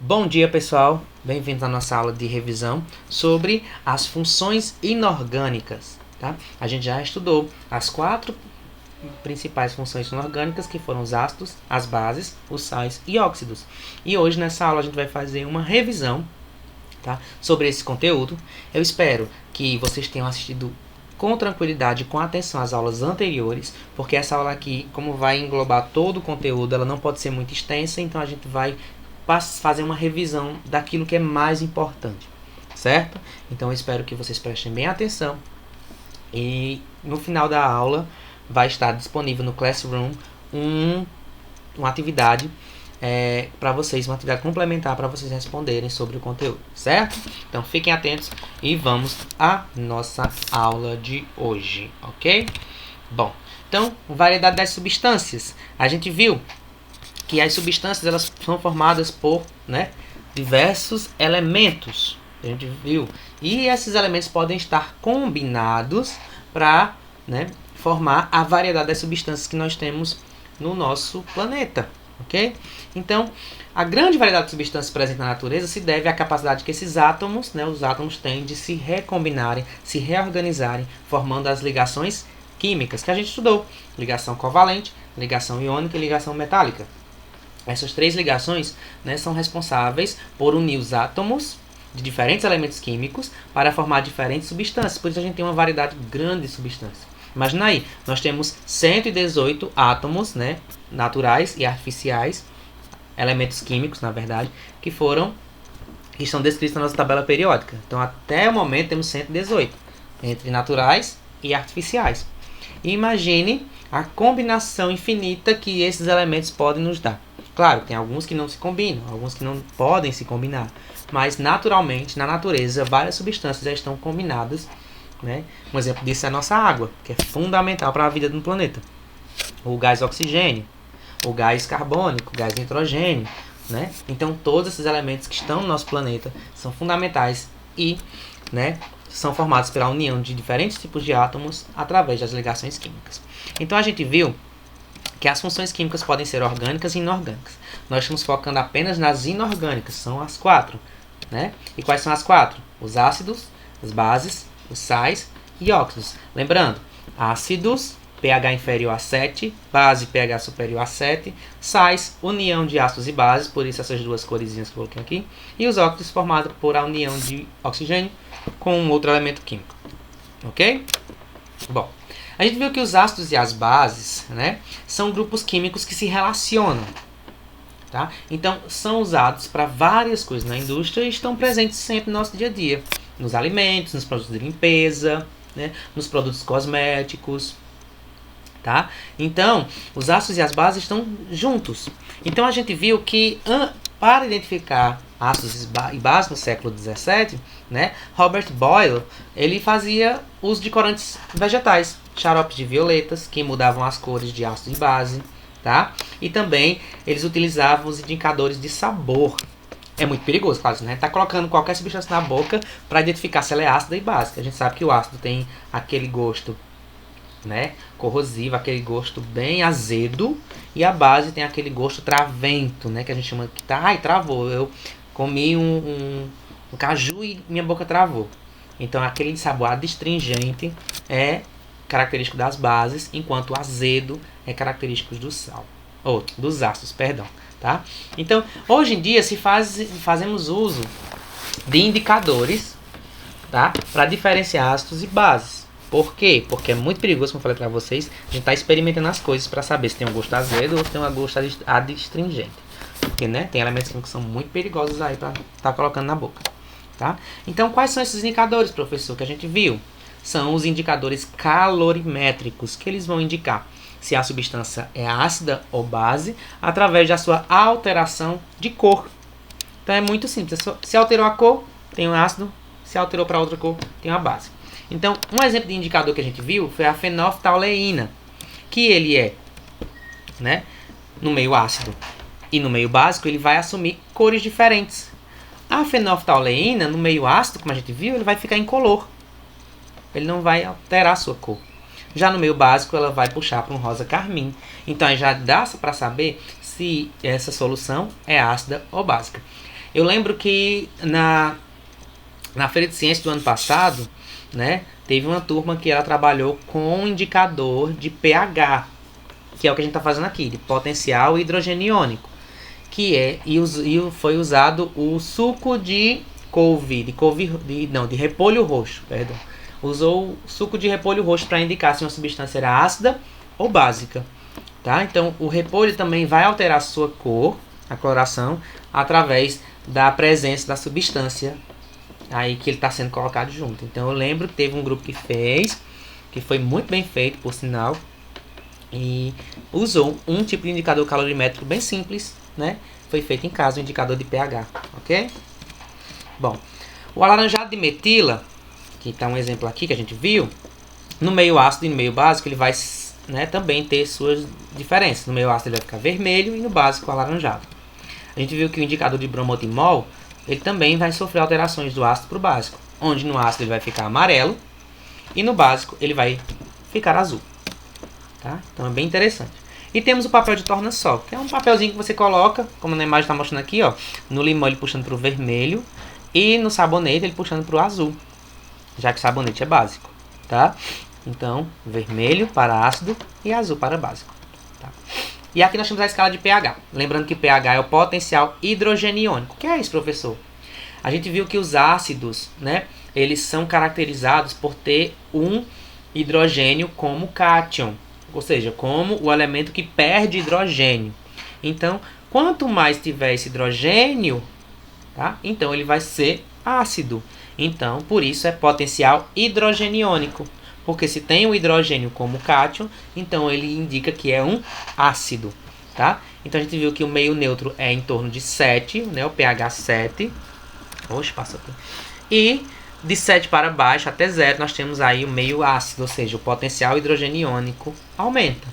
Bom dia, pessoal. Bem-vindos à nossa aula de revisão sobre as funções inorgânicas. Tá? A gente já estudou as 4 principais funções inorgânicas, que foram os ácidos, as bases, os sais e óxidos. E hoje, nessa aula, a gente vai fazer uma revisão, tá, sobre esse conteúdo. Eu espero que vocês tenham assistido com tranquilidade, com atenção às aulas anteriores, porque essa aula aqui, como vai englobar todo o conteúdo, ela não pode ser muito extensa, então a gente vai fazer uma revisão daquilo que é mais importante, certo? Então eu espero que vocês prestem bem atenção e no final da aula vai estar disponível no Classroom uma atividade para vocês, uma atividade complementar para vocês responderem sobre o conteúdo, certo? Então fiquem atentos e vamos à nossa aula de hoje, ok? Bom, então, variedade das substâncias. A gente viu que as substâncias elas são formadas por, diversos elementos. A gente viu. E esses elementos podem estar combinados para, formar a variedade das substâncias que nós temos no nosso planeta. Ok? Então, a grande variedade de substâncias presentes na natureza se deve à capacidade que esses átomos, os átomos têm de se recombinarem, se reorganizarem, formando as ligações químicas que a gente estudou. Ligação covalente, ligação iônica e ligação metálica. Essas 3 ligações, são responsáveis por unir os átomos de diferentes elementos químicos para formar diferentes substâncias. Por isso a gente tem uma variedade grande de substâncias. Imagina aí, nós temos 118 átomos, naturais e artificiais, elementos químicos, na verdade, que estão descritos na nossa tabela periódica. Então, até o momento, temos 118, entre naturais e artificiais. E imagine a combinação infinita que esses elementos podem nos dar. Claro, tem alguns que não se combinam, alguns que não podem se combinar, mas naturalmente, na natureza, várias substâncias já estão combinadas. Um exemplo disso é a nossa água, que é fundamental para a vida no planeta. O gás oxigênio, o gás carbônico, o gás nitrogênio. Então, todos esses elementos que estão no nosso planeta são fundamentais e são formados pela união de diferentes tipos de átomos através das ligações químicas. Então, a gente viu que as funções químicas podem ser orgânicas e inorgânicas. Nós estamos focando apenas nas inorgânicas, são as 4. E quais são as 4? Os ácidos, as bases, os sais e óxidos. Lembrando, ácidos, pH inferior a 7, base, pH superior a 7, sais, união de ácidos e bases, por isso essas 2 coresinhas que eu coloquei aqui, e os óxidos formados por a união de oxigênio com um outro elemento químico. Ok? Bom, a gente viu que os ácidos e as bases, são grupos químicos que se relacionam. Tá? Então, são usados para várias coisas na indústria e estão presentes sempre no nosso dia a dia. Nos alimentos, nos produtos de limpeza, nos produtos cosméticos. Tá? Então, os ácidos e as bases estão juntos. Então, a gente viu que para identificar ácidos e bases no século XVII, Robert Boyle ele fazia uso de corantes vegetais, xaropes de violetas, que mudavam as cores de ácido e base. Tá? E também eles utilizavam os indicadores de sabor. É muito perigoso, claro, tá colocando qualquer substância na boca para identificar se ela é ácida e básica. A gente sabe que o ácido tem aquele gosto, corrosivo, aquele gosto bem azedo, e a base tem aquele gosto travento, que a gente chama que travou. Eu comi um caju e minha boca travou. Então aquele sabor adstringente é característico das bases, enquanto o azedo é característico do sal, ou dos ácidos, perdão, tá? Então, hoje em dia fazemos uso de indicadores, tá? Para diferenciar ácidos e bases. Por quê? Porque é muito perigoso, como eu falei para vocês, a gente está experimentando as coisas para saber se tem um gosto azedo ou se tem um gosto adstringente. Porque, tem elementos que são muito perigosos aí para estar colocando na boca, tá? Então, quais são esses indicadores, professor, que a gente viu? São os indicadores calorimétricos, que eles vão indicar se a substância é ácida ou base através da sua alteração de cor. Então é muito simples. Se alterou a cor, tem um ácido. Se alterou para outra cor, tem uma base. Então, um exemplo de indicador que a gente viu foi a fenolftaleína, que ele é, no meio ácido e no meio básico, ele vai assumir cores diferentes. A fenolftaleína, no meio ácido, como a gente viu, ele vai ficar incolor. Ele não vai alterar a sua cor. Já no meio básico, ela vai puxar para um rosa carmim. Então, já dá para saber se essa solução é ácida ou básica. Eu lembro que na Feira de Ciências do ano passado, né, teve uma turma que ela trabalhou com um indicador de pH, que é o que a gente está fazendo aqui, de potencial hidrogeniônico, que é, foi usado o suco de de repolho roxo, perdão. Usou o suco de repolho roxo para indicar se uma substância era ácida ou básica, tá? Então, o repolho também vai alterar sua cor, a coloração, através da presença da substância aí que ele está sendo colocado junto. Então, eu lembro que teve um grupo que fez, que foi muito bem feito, por sinal, e usou um tipo de indicador calorimétrico bem simples, né? Foi feito em casa, o indicador de pH, ok? Bom, o alaranjado de metila, que está um exemplo aqui que a gente viu, no meio ácido e no meio básico ele vai, né, também ter suas diferenças. No meio ácido ele vai ficar vermelho e no básico alaranjado. A gente viu que o indicador de bromotimol, ele também vai sofrer alterações do ácido para o básico, onde no ácido ele vai ficar amarelo e no básico ele vai ficar azul. Tá? Então é bem interessante. E temos o papel de torna-sol, que é um papelzinho que você coloca, como na imagem está mostrando aqui, ó, no limão ele puxando para o vermelho e no sabonete ele puxando para o azul, já que o sabonete é básico, tá? Então, vermelho para ácido e azul para básico. Tá? E aqui nós temos a escala de pH. Lembrando que pH é o potencial hidrogeniônico. O que é isso, professor? A gente viu que os ácidos, né, eles são caracterizados por ter um hidrogênio como cátion, ou seja, como o elemento que perde hidrogênio. Então, quanto mais tiver esse hidrogênio, tá? Então ele vai ser ácido. Então, por isso é potencial hidrogeniônico. Porque se tem o hidrogênio como cátion, então ele indica que é um ácido. Tá? Então a gente viu que o meio neutro é em torno de 7, né? O pH 7. Oxe, passou aqui. E de 7 para baixo até 0 nós temos aí o meio ácido, ou seja, o potencial hidrogeniônico aumenta.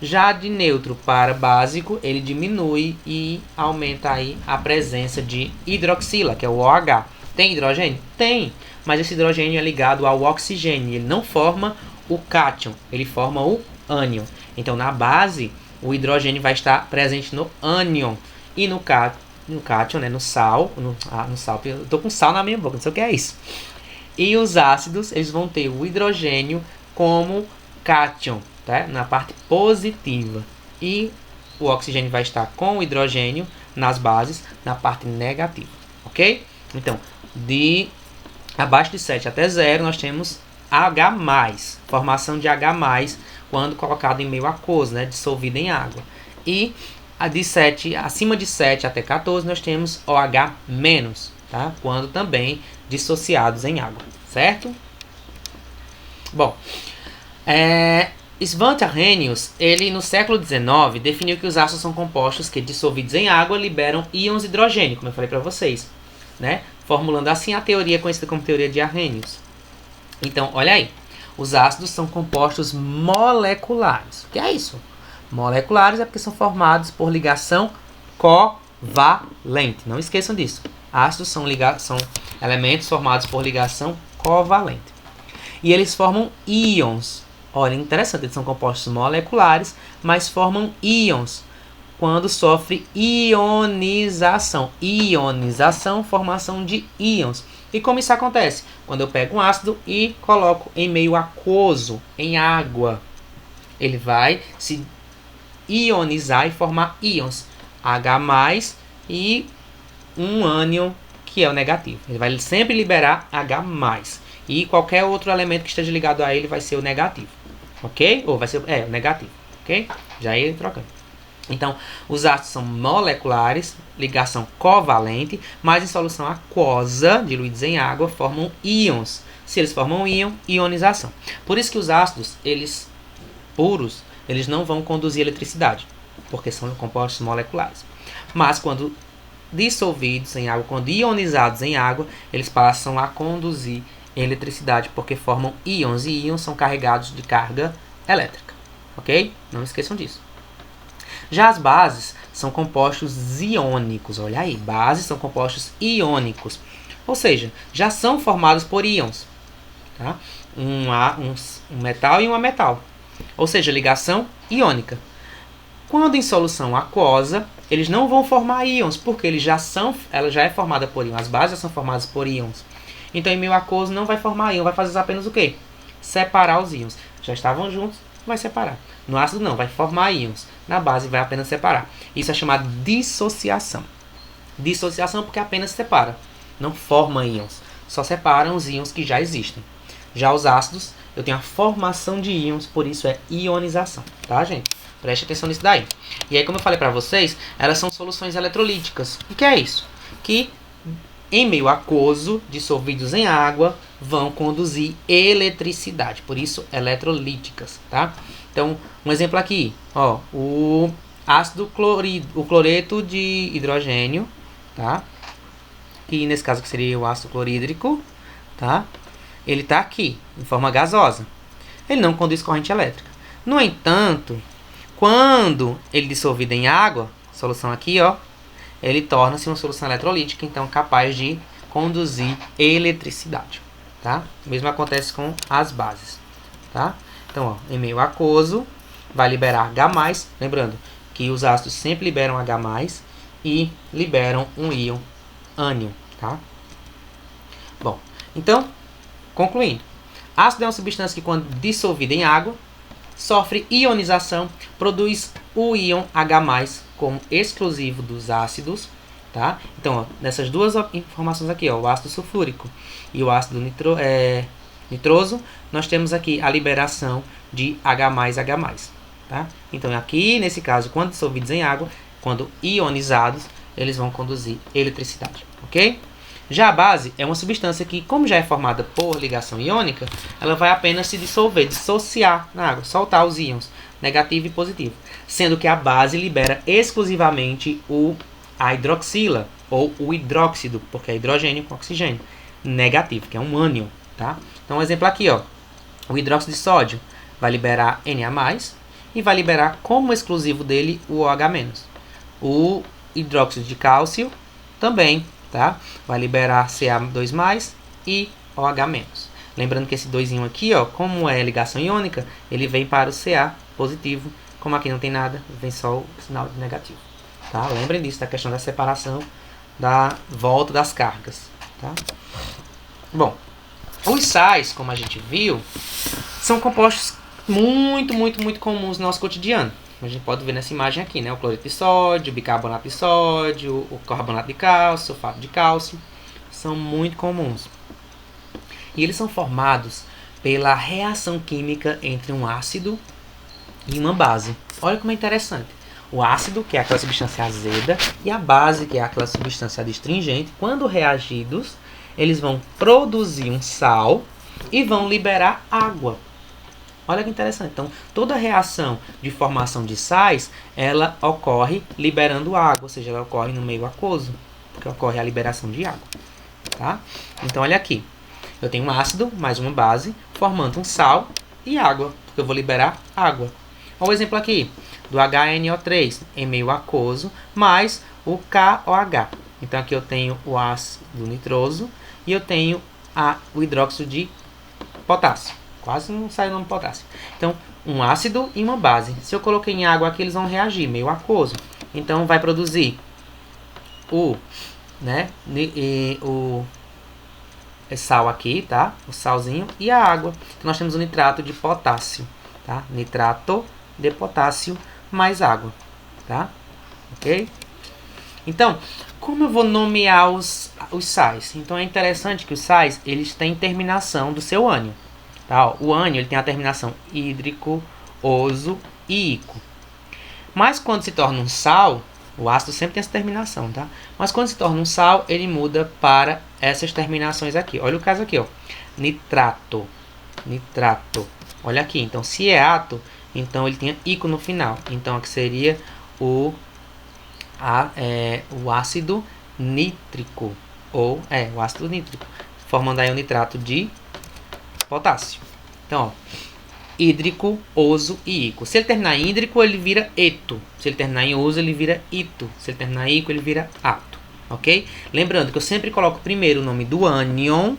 Já de neutro para básico, ele diminui e aumenta aí a presença de hidroxila, que é o OH. Tem hidrogênio? Tem, mas esse hidrogênio é ligado ao oxigênio, ele não forma o cátion, ele forma o ânion. Então na base, o hidrogênio vai estar presente no ânion e no cátion, né, no sal, no sal, eu tô com sal na minha boca, não sei o que é isso. E os ácidos, eles vão ter o hidrogênio como cátion, tá? Na parte positiva. E o oxigênio vai estar com o hidrogênio nas bases na parte negativa, ok? Então, de abaixo de 7 até 0, nós temos H+, formação de H+, quando colocado em meio aquoso, né, dissolvido em água. E acima de 7 até 14, nós temos OH-, tá? Quando também dissociados em água, certo? Bom, Svante Arrhenius, ele no século XIX definiu que os ácidos são compostos que, dissolvidos em água, liberam íons de hidrogênio, como eu falei para vocês, né? Formulando assim a teoria conhecida como teoria de Arrhenius. Então, olha aí, os ácidos são compostos moleculares. O que é isso? Moleculares é porque são formados por ligação covalente. Não esqueçam disso. Ácidos são elementos formados por ligação covalente. E eles formam íons. Olha, interessante, eles são compostos moleculares, mas formam íons quando sofre ionização. Ionização, formação de íons. E como isso acontece? Quando eu pego um ácido e coloco em meio aquoso, em água, ele vai se ionizar e formar íons. H+, e um ânion, que é o negativo. Ele vai sempre liberar H+. E qualquer outro elemento que esteja ligado a ele vai ser o negativo. Ok? Ou vai ser o negativo. Ok? Já ia trocando. Então, os ácidos são moleculares, ligação covalente, mas em solução aquosa, diluídos em água, formam íons. Se eles formam íon, ionização. Por isso que os ácidos, eles puros, eles não vão conduzir eletricidade, porque são compostos moleculares. Mas quando dissolvidos em água, quando ionizados em água, eles passam a conduzir eletricidade, porque formam íons, e íons são carregados de carga elétrica. Ok? Não esqueçam disso. Já as bases são compostos iônicos. Olha aí, bases são compostos iônicos. Ou seja, já são formados por íons. Tá? Um metal e uma metal. Ou seja, ligação iônica. Quando em solução aquosa, eles não vão formar íons, porque ela já é formada por íons. As bases já são formadas por íons. Então, em meio aquoso não vai formar íon, vai fazer apenas o quê? Separar os íons. Já estavam juntos, vai separar. No ácido não, vai formar íons. Na base vai apenas separar. Isso é chamado de dissociação. Dissociação porque apenas separa, não forma íons. Só separam os íons que já existem. Já os ácidos, eu tenho a formação de íons, por isso é ionização, tá, gente? Preste atenção nisso daí. E aí, como eu falei para vocês, elas são soluções eletrolíticas. O que é isso? Que em meio aquoso, dissolvidos em água, vão conduzir eletricidade. Por isso, eletrolíticas, tá? Então, um exemplo aqui, ó, o ácido o cloreto de hidrogênio, tá? Que nesse caso que seria o ácido clorídrico, tá? Ele está aqui, em forma gasosa. Ele não conduz corrente elétrica. No entanto, quando ele é dissolvido em água, solução aqui, ó, ele torna-se uma solução eletrolítica, então capaz de conduzir eletricidade, tá? O mesmo acontece com as bases, tá? Então, ó, em meio aquoso, vai liberar H+, lembrando que os ácidos sempre liberam H+, e liberam um íon ânion, tá? Bom, então, concluindo. Ácido é uma substância que, quando dissolvida em água, sofre ionização, produz o íon H+, como exclusivo dos ácidos, tá? Então, ó, nessas duas informações aqui, ó, o ácido sulfúrico e o ácido nitroso, nós temos aqui a liberação de H+, tá? Então, aqui, nesse caso, quando dissolvidos em água, quando ionizados, eles vão conduzir eletricidade, ok? Já a base é uma substância que, como já é formada por ligação iônica, ela vai apenas se dissolver, dissociar na água, soltar os íons, negativo e positivo. Sendo que a base libera exclusivamente a hidroxila, ou o hidróxido, porque é hidrogênio com oxigênio, negativo, que é um ânion, tá? Então, um exemplo aqui, ó, o hidróxido de sódio vai liberar Na+, e vai liberar como exclusivo dele o OH-. O hidróxido de cálcio também, tá? Vai liberar Ca2+ e OH-. Lembrando que esse 2 aqui, ó, como é ligação iônica, ele vem para o Ca positivo. Como aqui não tem nada, vem só o sinal de negativo. Tá? Lembrem disso, da questão da separação, da volta das cargas. Tá? Bom, os sais, como a gente viu, são compostos muito comuns no nosso cotidiano. A gente pode ver nessa imagem aqui, né? O cloreto de sódio, o bicarbonato de sódio, o carbonato de cálcio, o sulfato de cálcio. São muito comuns. E eles são formados pela reação química entre um ácido e uma base. Olha como é interessante. O ácido, que é aquela substância azeda, e a base, que é aquela substância adstringente, quando reagidos, eles vão produzir um sal e vão liberar água. Olha que interessante. Então, toda reação de formação de sais, ela ocorre liberando água, ou seja, ela ocorre no meio aquoso, porque ocorre a liberação de água. Tá? Então, olha aqui. Eu tenho um ácido mais uma base, formando um sal e água, porque eu vou liberar água. Olha o exemplo aqui, do HNO3 em meio aquoso, mais o KOH. Então, aqui eu tenho o ácido nitroso e eu tenho o hidróxido de potássio. Quase não sai o nome potássio. Então, um ácido e uma base. Se eu coloquei em água aqui, eles vão reagir, meio aquoso. Então, vai produzir o sal aqui, tá? O salzinho e a água. Então, nós temos o nitrato de potássio, tá? Nitrato de potássio mais água, tá? Ok? Então, como eu vou nomear os sais? Então, é interessante que os sais, eles têm terminação do seu ânion. Tá? O ânion ele tem a terminação hídrico, oso e ico. Mas quando se torna um sal, o ácido sempre tem essa terminação, tá? Mas quando se torna um sal, ele muda para essas terminações aqui. Olha o caso aqui, ó. Nitrato. Nitrato. Olha aqui, então se é ato, então ele tem ico no final. Então aqui seria o ácido nítrico. O ácido nítrico. Formando aí o nitrato de potássio. Então, ó, hídrico, oso e ico. Se ele terminar em hídrico, ele vira eto. Se ele terminar em oso, ele vira ito. Se ele terminar em ico, ele vira ato. Ok? Lembrando que eu sempre coloco primeiro o nome do ânion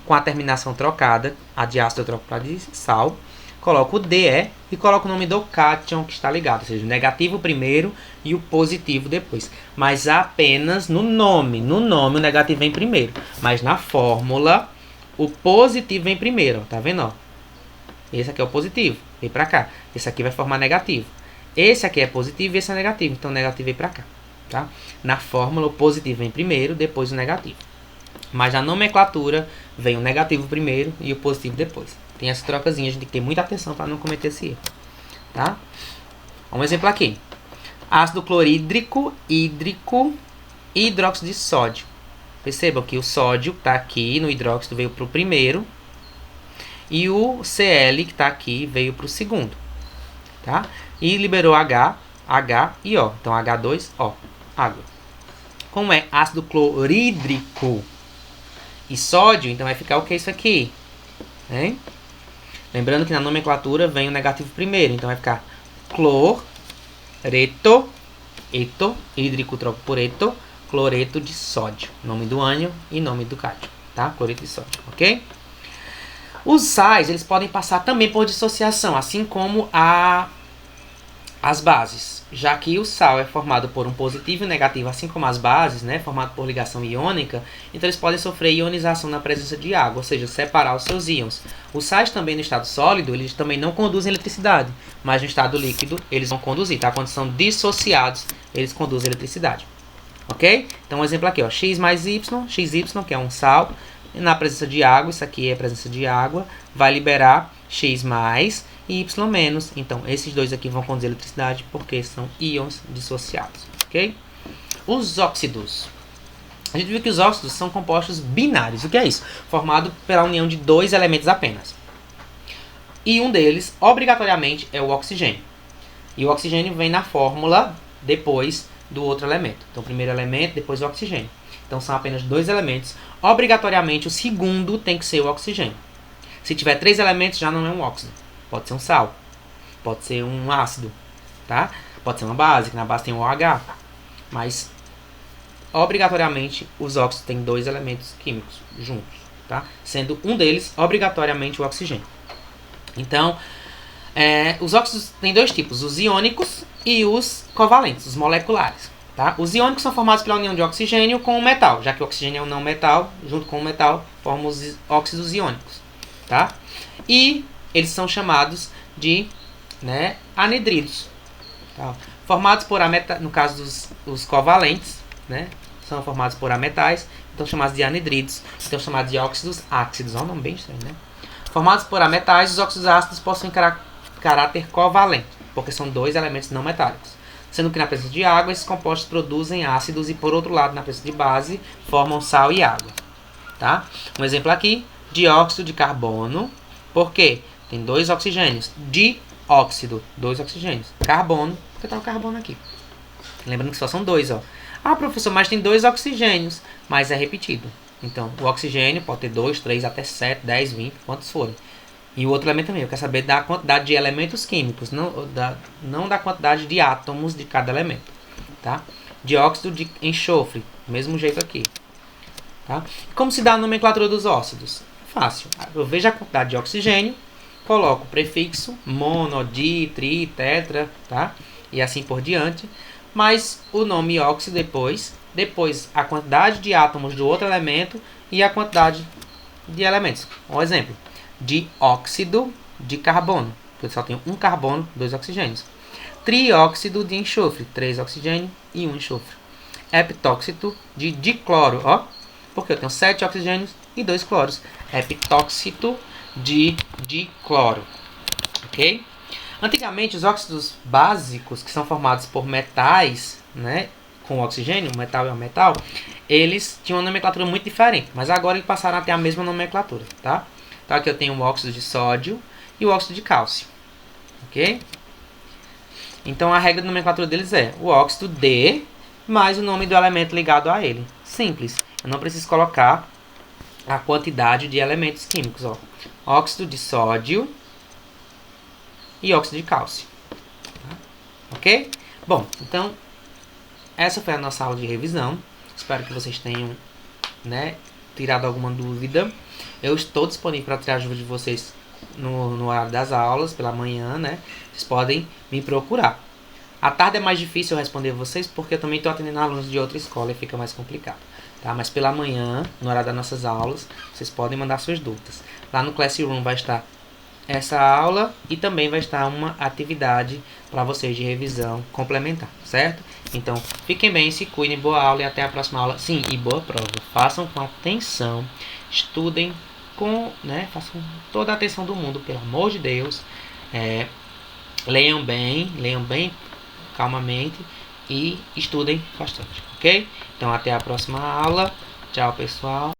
com a terminação trocada, a de ácido eu troco para de sal, coloco o DE e coloco o nome do cátion que está ligado, ou seja, o negativo primeiro e o positivo depois. Mas apenas no nome o negativo vem primeiro, mas na fórmula o positivo vem primeiro, tá vendo? Ó? Esse aqui é o positivo, vem pra cá. Esse aqui vai formar negativo. Esse aqui é positivo e esse é negativo, então o negativo vem pra cá. Tá? Na fórmula o positivo vem primeiro, depois o negativo. Mas na nomenclatura vem o negativo primeiro e o positivo depois. Tem essa trocazinha, a gente tem que ter muita atenção para não cometer esse erro. Tá? Um exemplo aqui. Ácido clorídrico, hídrico e hidróxido de sódio. Percebam que o sódio que está aqui no hidróxido veio para o primeiro. E o Cl que está aqui veio para o segundo. Tá? E liberou H e O. Então H2O, água. Como é ácido clorídrico e sódio, então vai ficar o que isso aqui? Hein? Lembrando que na nomenclatura vem o negativo primeiro, então vai ficar cloreto, hídrico troco por eto, cloreto de sódio. Nome do ânion e nome do cátion, tá? Cloreto de sódio, ok? Os sais, eles podem passar também por dissociação, assim como as bases, já que o sal é formado por um positivo e um negativo, assim como as bases, né, formado por ligação iônica, então eles podem sofrer ionização na presença de água, ou seja, separar os seus íons. Os sais também no estado sólido, eles também não conduzem eletricidade, mas no estado líquido eles vão conduzir, tá? Quando são dissociados, eles conduzem eletricidade, ok? Então um exemplo aqui, ó, X mais Y, XY, que é um sal, na presença de água, isso aqui é a presença de água, vai liberar X mais e Y menos. Então, esses dois aqui vão conduzir eletricidade porque são íons dissociados, ok? Os óxidos. A gente viu que os óxidos são compostos binários. O que é isso? Formado pela união de dois elementos apenas. E um deles, obrigatoriamente, é o oxigênio. E o oxigênio vem na fórmula depois do outro elemento. Então, o primeiro elemento, depois o oxigênio. Então, são apenas dois elementos. Obrigatoriamente, o segundo tem que ser o oxigênio. Se tiver três elementos, já não é um óxido. Pode ser um sal, pode ser um ácido, tá? Pode ser uma base, que na base tem o OH. Mas, obrigatoriamente, os óxidos têm dois elementos químicos juntos, tá? Sendo um deles, obrigatoriamente, o oxigênio. Então, os óxidos têm dois tipos, os iônicos e os covalentes, os moleculares. Tá? Os iônicos são formados pela união de oxigênio com o metal, já que o oxigênio é um não metal, junto com o metal formam os óxidos iônicos. Tá? E eles são chamados de, né, anidridos. Tá? Formados por no caso dos covalentes, né, são formados por ametais, então chamados de anidridos, então chamados de óxidos ácidos. Olha um nome bem estranho, né? Formados por ametais, os óxidos ácidos possuem caráter covalente, porque são dois elementos não metálicos. Sendo que na presença de água, esses compostos produzem ácidos e, por outro lado, na presença de base, formam sal e água. Tá? Um exemplo aqui, dióxido de carbono. Por quê? Tem dois oxigênios. Dióxido, dois oxigênios. Carbono, porque está o carbono aqui. Lembrando que só são dois, ó. Ah, professor, mas tem dois oxigênios, mas é repetido. Então, o oxigênio pode ter 2, 3, até 7, 10, 20, quantos forem. E o outro elemento também, eu quero saber da quantidade de elementos químicos, não da quantidade de átomos de cada elemento. Tá? Dióxido de enxofre, mesmo jeito aqui. Tá? Como se dá a nomenclatura dos óxidos? Fácil. Eu vejo a quantidade de oxigênio, coloco o prefixo mono, di, tri, tetra, tá? E assim por diante. Mas o nome óxido depois a quantidade de átomos do outro elemento e a quantidade de elementos. Um exemplo. Dióxido de carbono, porque só tem um carbono, 2 oxigênios. Trióxido de enxofre, 3 oxigênios e 1 enxofre. Heptóxido de dicloro, ó, porque eu tenho 7 oxigênios e 2 cloros. Heptóxido de dicloro, ok? Antigamente, os óxidos básicos, que são formados por metais, né, com oxigênio, metal é um metal, eles tinham uma nomenclatura muito diferente, mas agora eles passaram a ter a mesma nomenclatura, tá? Então aqui eu tenho o óxido de sódio e o óxido de cálcio, ok? Então a regra de nomenclatura deles é o óxido de mais o nome do elemento ligado a ele. Simples, eu não preciso colocar a quantidade de elementos químicos, ó. Óxido de sódio e óxido de cálcio, tá? Ok? Bom, então essa foi a nossa aula de revisão. Espero que vocês tenham, né, tirado alguma dúvida. Eu estou disponível para tirar a dúvida de vocês no horário das aulas, pela manhã, né? Vocês podem me procurar. À tarde é mais difícil eu responder vocês, porque eu também estou atendendo alunos de outra escola e fica mais complicado. Tá? Mas pela manhã, no horário das nossas aulas, vocês podem mandar suas dúvidas. Lá no Classroom vai estar essa aula e também vai estar uma atividade para vocês de revisão complementar, certo? Então, fiquem bem, se cuidem, boa aula e até a próxima aula. Sim, e boa prova. Façam com atenção, estudem façam toda a atenção do mundo, pelo amor de Deus. Leiam bem, calmamente e estudem bastante, ok? Então, até a próxima aula. Tchau, pessoal.